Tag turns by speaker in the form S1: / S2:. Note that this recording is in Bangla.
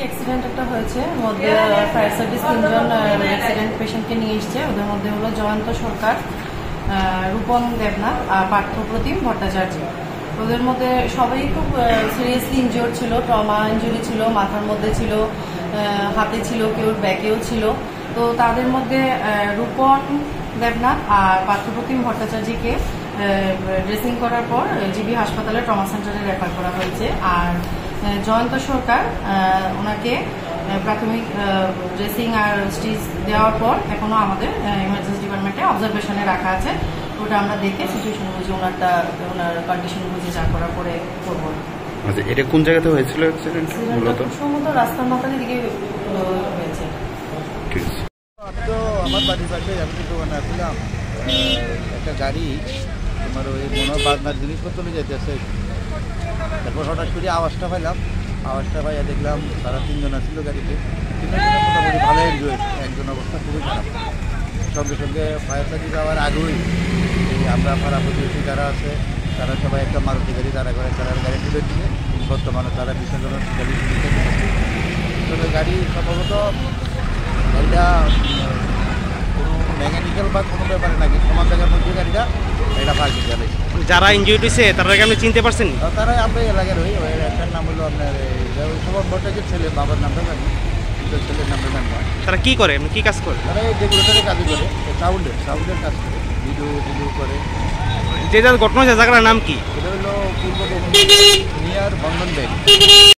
S1: অ্যাক্সিডেন্ট একটা হয়েছে, মধ্যে ফায়ার সার্ভিস 3 জন অ্যাক্সিডেন্ট পেশেন্টকে নিয়ে এসছে। ওদের মধ্যে হলো জয়ন্ত সরকার, রূপন দেবনাথ আর পার্থপ্রতিম ভট্টাচার্য। ওদের মধ্যে সবাই খুব সিরিয়াসলি ইনজিওর্ড ছিল, ট্রমা ইনজুরি ছিল, মাথার মধ্যে ছিল, হাতে ছিল, কেউ ব্যাকেও ছিল। তো তাদের মধ্যে রূপন দেবনাথ আর পার্থপ্রতিম ভট্টাচার্যকে ড্রেসিং করার পর জিবি হাসপাতালে ট্রমা সেন্টারে রেফার করা হয়েছে। আর জয়ন্ত সরকার, ওনাকে প্রাথমিক ড্রেসিং আর স্টিচ দেওয়ার পর এখনো আমাদের ইমার্জেন্সি ডিপার্টমেন্টে অবজারভেশনে রাখা আছে। ওটা আমরা দেখে সিচুয়েশন বুঝে ওনার কন্ডিশন বুঝে যা করার পরে করবো।
S2: আচ্ছা, এটা কোন জায়গাতে হয়েছিল অ্যাক্সিডেন্ট? মূলত
S1: সম্ভবত রাস্তার মাথার দিকে হয়েছে।
S2: ঠিক আছে।
S3: তো আমার বাড়ির পাশে আমি কিন্তু আসলাম, একটা গাড়ি তোমার ওই মনে হয় বাজনার জিনিসপত্র নিয়ে যেতেছে। তারপর হঠাৎ করে আওয়াজটা পাইলাম, আওয়াজটা পাইয়া দেখলাম তারা 3 জন আসছিল গাড়িতে। 3 জনের মোটামুটি ভালো এনজয়, একজন অবস্থা খুবই খারাপ। সঙ্গে সঙ্গে ফায়ার সার্ভিস যাওয়ার আগেই আমরা পাড়া প্রতিবেশী যারা আছে তারা সবাই একটা মারুতি গাড়ি তারা করে তারা গাড়ি তুলে দিয়ে বর্তমানে তারা বিসর্জন গাড়ি সম্ভবত গাড়িটা কোনো মেকানিক্যাল বা কোনো ব্যাপারে নাকি সমান জায়গার মধ্যে গাড়িটা এটা পাল্টে গেলে।
S4: যারা ইনজিউর্ড হয়েছে তারা কি আপনি চিনতে পারছেন?
S3: তারা আমরা এলাকার ওই একটার নাম হলো আপনার সবার ভট্টাচার্যের ছেলে, বাবার নামটা জানি, ছেলের নামটা জানি।
S4: তারা কি করে, কি কাজ করে?
S3: তারা এই রেগুলেটরের কাজ করে, সাউন্ডের কাজ করে, ভিডিও করে।
S4: যে যার ঘটনা হয়েছে জায়গাটার নাম কি?
S3: এটা হলো পূর্ব নিয়ার বন্ধন ব্যাংক।